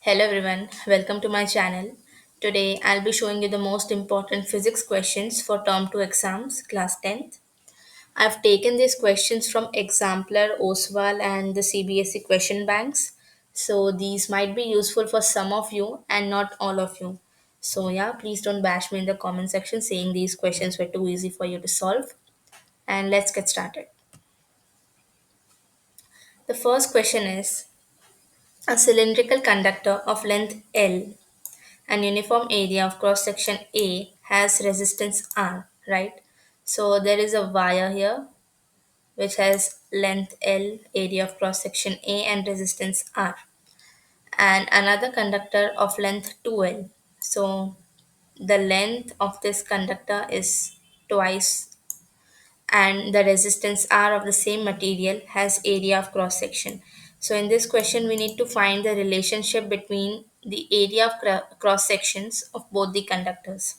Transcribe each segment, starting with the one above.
Hello everyone, welcome to my channel. Today I'll be showing you the most important physics questions for term 2 exams, class 10th. I've taken these questions from Exemplar, Oswal and the CBSE question banks. So these might be useful for some of you and not all of you. So yeah, please don't bash me in the comment section saying these questions were too easy for you to solve. And let's get started. The first question is a cylindrical conductor of length L and uniform area of cross section A has resistance R, right? So there is a wire here which has length L, area of cross section A, and resistance R, and another conductor of length 2L. So the length of this conductor is twice, and the resistance R of the same material has area of cross section. So in this question, we need to find the relationship between the area of cross sections of both the conductors.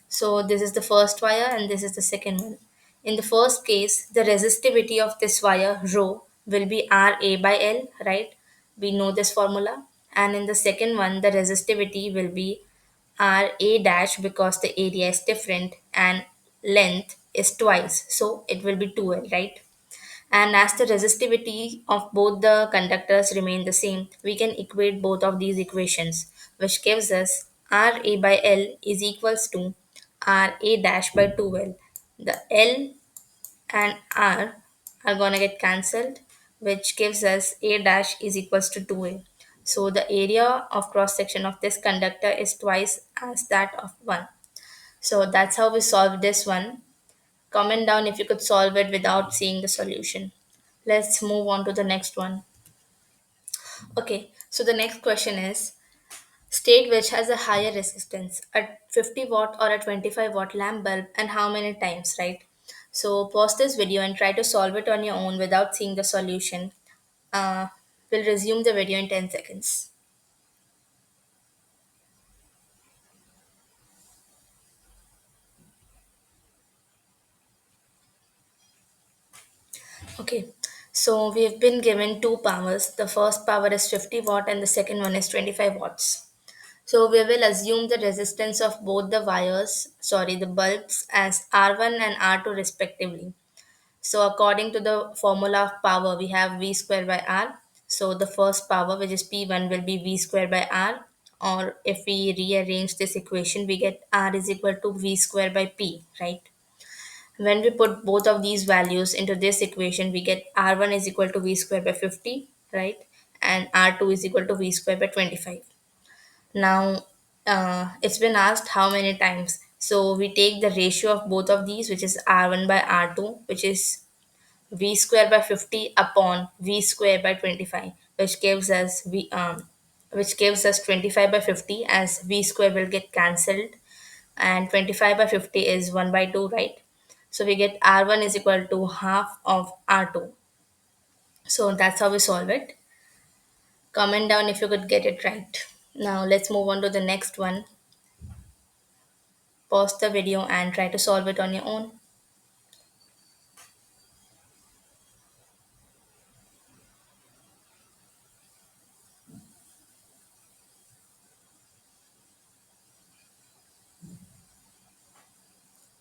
So this is the first wire and this is the second one. In the first case, the resistivity of this wire rho will be RA by L, right? We know this formula. And in the second one, the resistivity will be RA dash because the area is different and length is twice. So it will be 2L, right? And as the resistivity of both the conductors remain the same, we can equate both of these equations, which gives us Ra by L is equals to Ra dash by 2L. The L and R are gonna get cancelled, which gives us A dash is equals to 2A. So the area of cross section of this conductor is twice as that of one. So that's how we solve this one. Comment down if you could solve it without seeing the solution. Let's move on to the next one. Okay, so the next question is state which has a higher resistance, a 50 watt or a 25 watt lamp bulb, and how many times, right? So pause this video and try to solve it on your own without seeing the solution. Uh, we'll resume the video in 10 seconds. Okay, so we have been given two powers. The first power is 50 watt and the second one is 25 watts. So we will assume the resistance of both the wires, sorry, the bulbs as R1 and R2 respectively. So according to the formula of power, we have V square by R. So the first power, which is P1, will be V square by R. Or if we rearrange this equation, we get R is equal to V square by P, right? When we put both of these values into this equation, we get R1 is equal to V square by 50, right? And R2 is equal to V square by 25. Now, it's been asked how many times. So we take the ratio of both of these, which is R1 by R2, which is V square by 50 upon V square by 25, which gives us 25 by 50 as V square will get cancelled and 25 by 50 is 1 by 2, right? So we get R1 is equal to half of R2. So that's how we solve it. Comment down if you could get it right. Now let's move on to the next one. Pause the video and try to solve it on your own.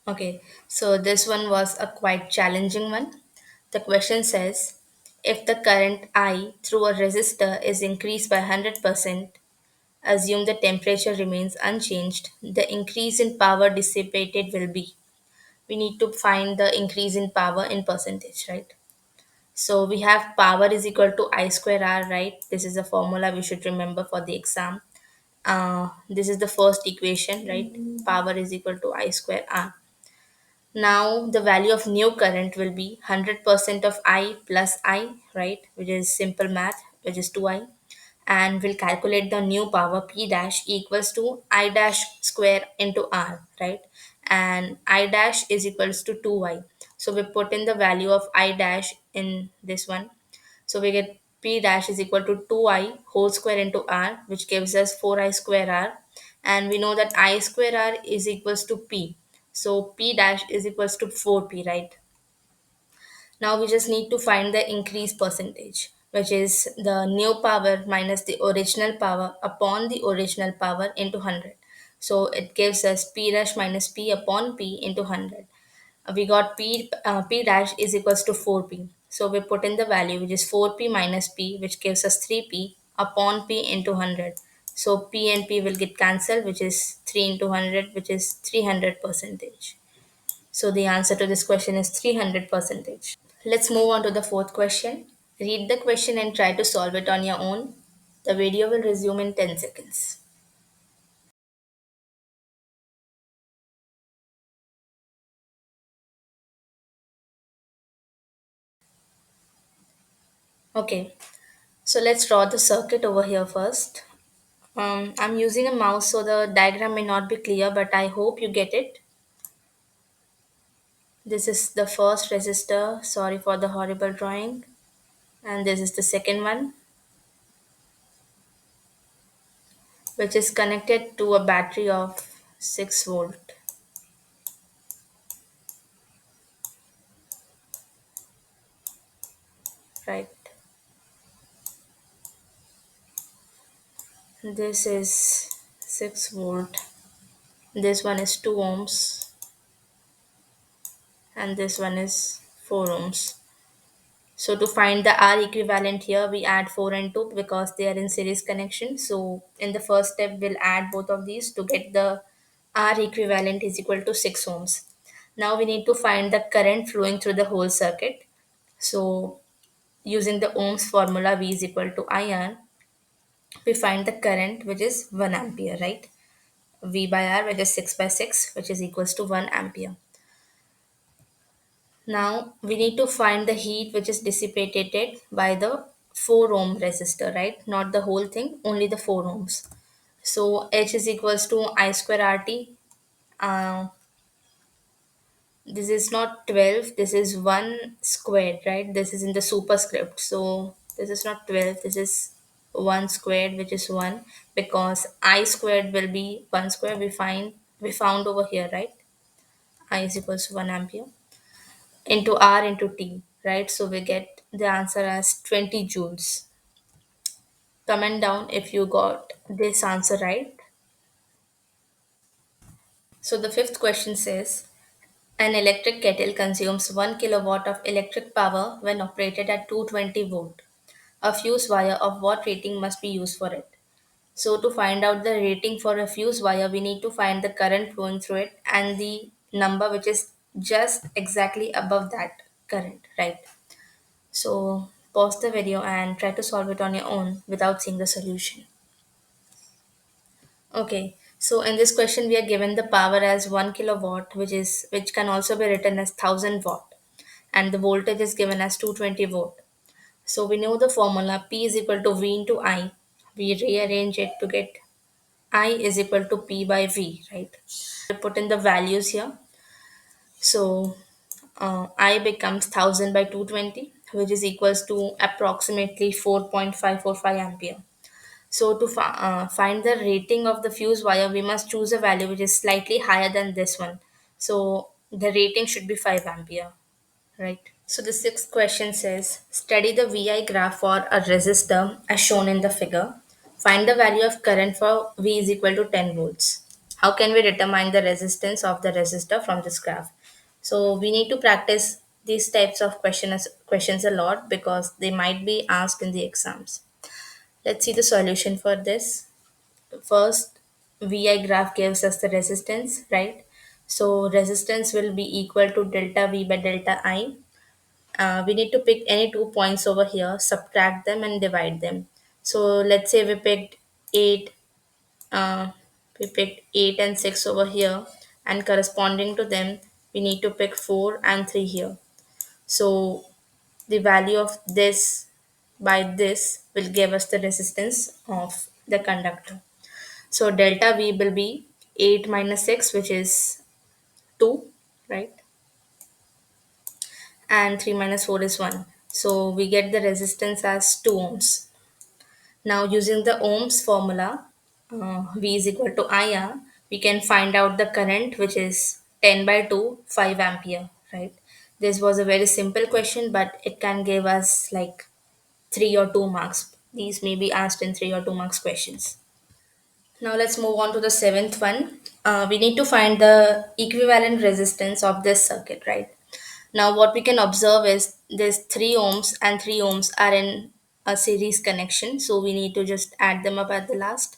Okay, so this one was a quite challenging one. The question says if the current I through a resistor is increased by 100%, assume the temperature remains unchanged, the increase in power dissipated will be. We need to find the increase in power in percentage, right? So we have power is equal to I square R, right? This is a formula we should remember for the exam. This is the first equation, right? Power is equal to I square R. Now the value of new current will be 100% of I plus I, right? Which is simple math, which is 2I. And we'll calculate the new power P dash equals to I dash square into R, right? And I dash is equals to 2I. So we put in the value of I dash in this one. So we get P dash is equal to 2I whole square into R, which gives us 4I square R. And we know that I square R is equals to P. So P dash is equals to 4P, right? Now we just need to find the increase percentage. which is the new power minus the original power upon the original power into 100. So it gives us P dash minus P upon P into 100. We got P dash is equals to 4P. So we put in the value which is 4P minus P, which gives us 3P upon P into 100. So P and P will get cancelled, which is 3 into 100, which is 300 percentage. So the answer to this question is 300%. Let's move on to the fourth question. Read the question and try to solve it on your own. The video will resume in 10 seconds. Okay, so let's draw the circuit over here first. I'm using a mouse, so the diagram may not be clear, but I hope you get it. This is the first resistor. Sorry for the horrible drawing. And this is the second one, which is connected to a battery of 6 volt. Right. This is 6 volt. This one is 2 ohms. And this one is 4 ohms. So to find the R equivalent here, we add 4 and 2 because they are in series connection. So in the first step, we'll add both of these to get the R equivalent is equal to 6 ohms. Now we need to find the current flowing through the whole circuit. So using the ohms formula, V is equal to IR, we find the current which is 1 ampere, right? V by R, which is 6 by 6, which is equals to 1 ampere. Now we need to find the heat which is dissipated by the 4 ohm resistor, right? Not the whole thing, only the 4 ohms. So H is equals to I square RT. Uh, this is not 12, this is 1 squared, right? This is in the superscript. So this is not 12, this is 1 squared, which is 1, because I squared will be 1 square. We found over here, right? I is equals to 1 ampere into R into T, right? So we get the answer as 20 joules. Comment down if you got this answer right. So the fifth question says, an electric kettle consumes 1 kilowatt of electric power when operated at 220 volt. A fuse wire of what rating must be used for it? So to find out the rating for a fuse wire, we need to find the current flowing through it and the number which is just exactly above that current, right? So pause the video and try to solve it on your own without seeing the solution. Okay, so in this question we are given the power as 1 kilowatt, which can also be written as 1000 watt, and the voltage is given as 220 volt. So we know the formula P is equal to V into I. We rearrange it to get I is equal to P by V, right? I put in the values here. So I becomes 1000 by 220, which is equals to approximately 4.545 ampere. So to find the rating of the fuse wire, we must choose a value which is slightly higher than this one. So the rating should be 5 ampere, right? So the sixth question says, study the VI graph for a resistor as shown in the figure. Find the value of current for V is equal to 10 volts. How can we determine the resistance of the resistor from this graph? So we need to practice these types of questions a lot because they might be asked in the exams. Let's see the solution for this. First, VI graph gives us the resistance, right? So resistance will be equal to delta V by delta I. We need to pick any 2 points over here, subtract them and divide them. So let's say uh, we picked 8 and 6 over here, and corresponding to them, we need to pick 4 and 3 here. So the value of this by this will give us the resistance of the conductor. So delta V will be 8 minus 6, which is 2, right? And 3 minus 4 is 1. So we get the resistance as 2 ohms. Now using the ohms formula, V is equal to IR, we can find out the current which is 10 by 2, 5 ampere, right? This was a very simple question, but it can give us like 3 or 2 marks. These may be asked in 3 or 2 marks questions. Now let's move on to the seventh one. We need to find the equivalent resistance of this circuit, right? Now what we can observe is this 3 ohms and 3 ohms are in a series connection. So we need to just add them up at the last.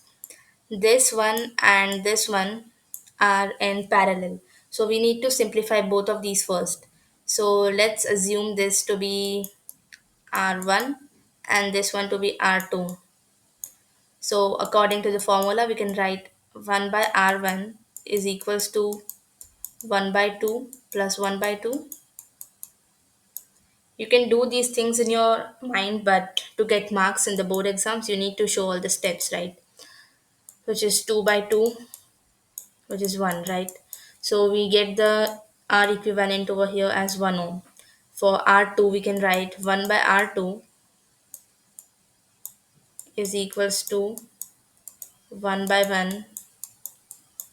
This one and this one are in parallel. So we need to simplify both of these first. So let's assume this to be R1 and this one to be R2. So according to the formula, we can write 1 by R1 is equals to 1 by 2 plus 1 by 2. You can do these things in your mind, but to get marks in the board exams, you need to show all the steps, right? Which is 2 by 2, which is 1, right? So we get the R equivalent over here as 1 ohm. For R2, we can write 1 by R2 is equals to 1 by 1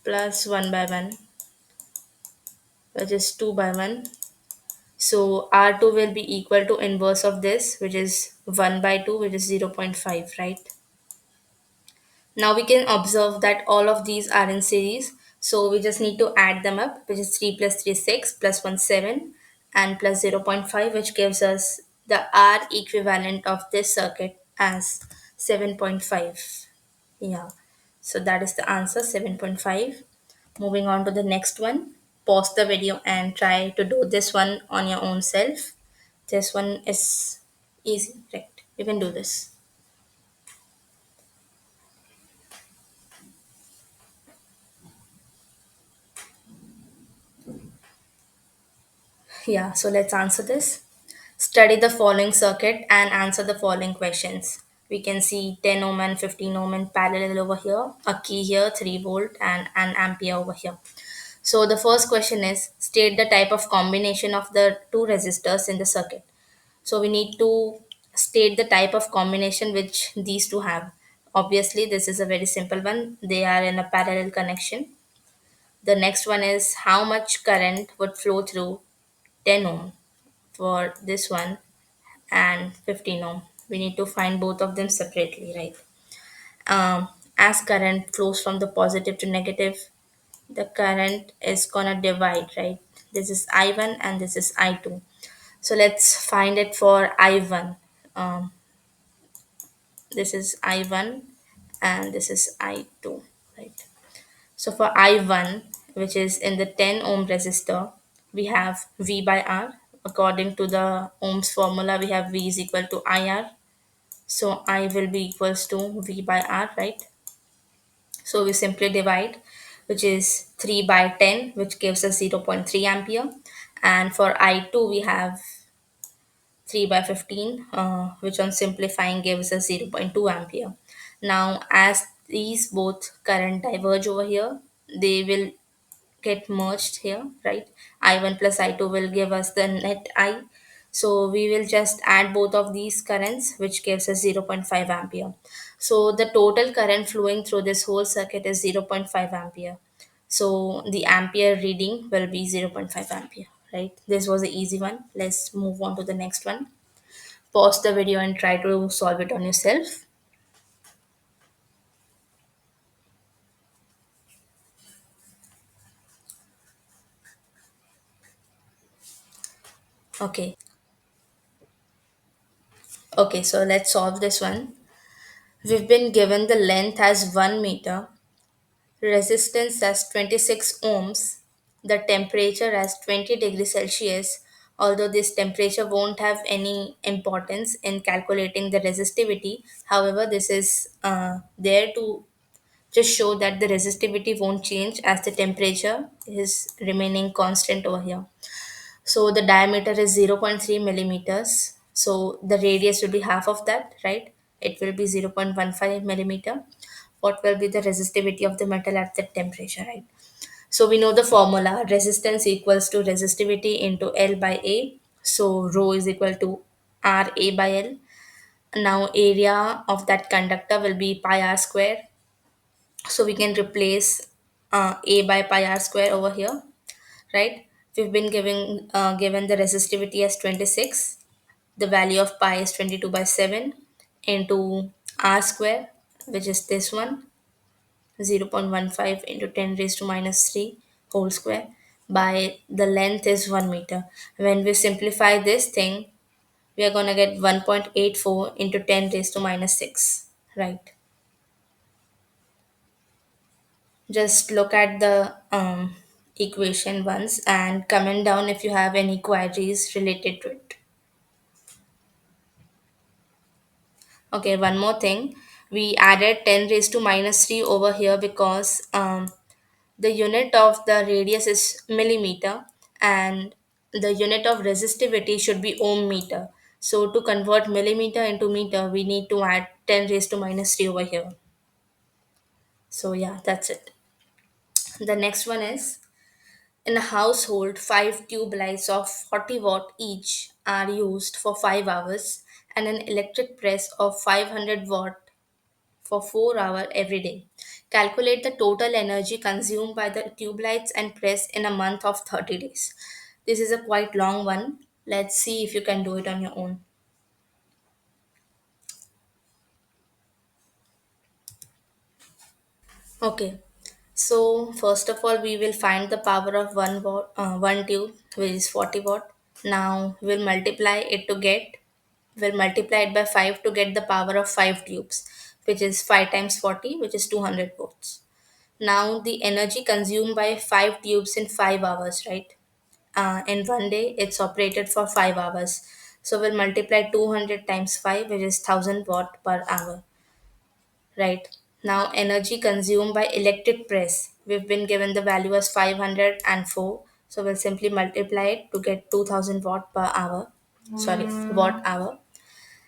plus 1 by 1, which is 2 by 1. So R2 will be equal to inverse of this, which is 1 by 2, which is 0.5, right? Now we can observe that all of these are in series. So we just need to add them up, which is 3 plus 3 is 6, plus 1 7, and plus 0.5, which gives us the R equivalent of this circuit as 7.5. Yeah. So that is the answer, 7.5. Moving on to the next one. Pause the video and try to do this one on your own self. This one is easy, right? You can do this. Yeah, so let's answer this. Study the following circuit and answer the following questions. We can see 10 ohm and 15 ohm in parallel over here, a key here, 3 volt, and an ampere over here. So the first question is state the type of combination of the two resistors in the circuit. So we need to state the type of combination which these two have. Obviously, this is a very simple one. They are in a parallel connection. The next one is how much current would flow through 10 ohm for this one and 15 ohm. We need to find both of them separately, right? As current flows from the positive to negative, the current is gonna divide, right? This is I1 and this is I2. So let's find it for I1. Um, this is I1 and this is I2, right? So for I1, which is in the 10 ohm resistor, we have V by R. According to the ohms formula, we have V is equal to IR. So I will be equals to V by R, right? So we simply divide, which is 3 by 10, which gives us 0.3 ampere. And for I2, we have 3 by 15, which on simplifying gives us 0.2 ampere. Now, as these both current diverge over here, they will get merged here, right? I1 plus I2 will give us the net I. So we will just add both of these currents, which gives us 0.5 ampere. So the total current flowing through this whole circuit is 0.5 ampere. So the ampere reading will be 0.5 ampere, right? This was an easy one. Let's move on to the next one. Pause the video and try to solve it on yourself. Okay. Okay, so let's solve this one. We've been given the length as 1 meter, resistance as 26 ohms, the temperature as 20 degrees Celsius, although this temperature won't have any importance in calculating the resistivity. However, this is there to just show that the resistivity won't change as the temperature is remaining constant over here. So the diameter is 0.3 millimeters. So the radius will be half of that, right? It will be 0.15 millimeter. What will be the resistivity of the metal at that temperature, right? So we know the formula resistance equals to resistivity into L by A. So rho is equal to R A by L. Now area of that conductor will be pi r square. So we can replace A by pi r square over here, right? We've been given the resistivity as 26. the value of pi is 22 by 7 into r square, which is this one, 0.15 into 10 raised to minus 3 whole square, by the length is 1 meter. When we simplify this thing, we are going to get 1.84 into 10 raised to minus 6, right? Just look at the equation once and comment down if you have any queries related to it. Okay, one more thing. We added 10 raised to minus 3 over here because the unit of the radius is millimeter and the unit of resistivity should be ohm meter. So to convert millimeter into meter, we need to add 10 raised to minus 3 over here. So yeah, that's it. The next one is, in a household, 5 tube lights of 40 watt each are used for 5 hours and an electric press of 500 watt for 4 hours every day. Calculate the total energy consumed by the tube lights and press in a month of 30 days. This is a quite long one. Let's see if you can do it on your own. Okay. So first of all, we will find the power of one tube, which is 40 watt. Now we'll multiply it by 5 to get the power of 5 tubes, which is 5 times 40, which is 200 volts. Now the energy consumed by 5 tubes in 5 hours, right? In one day, it's operated for 5 hours. So we'll multiply 200 times 5, which is 1000 watt per hour, right? Now energy consumed by electric press. We've been given the value as 504. So we'll simply multiply it to get 2000 watt per hour. Sorry, watt hour.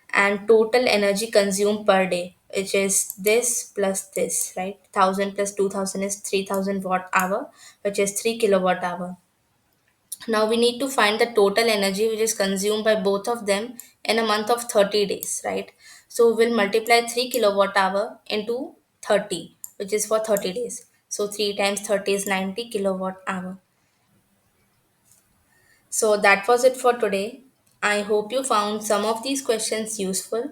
And total energy consumed per day, which is this plus this, right? 1000 plus 2000 is 3000 watt hour, which is 3 kilowatt hour. Now we need to find the total energy which is consumed by both of them in a month of 30 days, right? So we'll multiply 3 kilowatt hour into 30, which is for 30 days. So 3 times 30 is 90 kilowatt hour. So that was it for today. I hope you found some of these questions useful.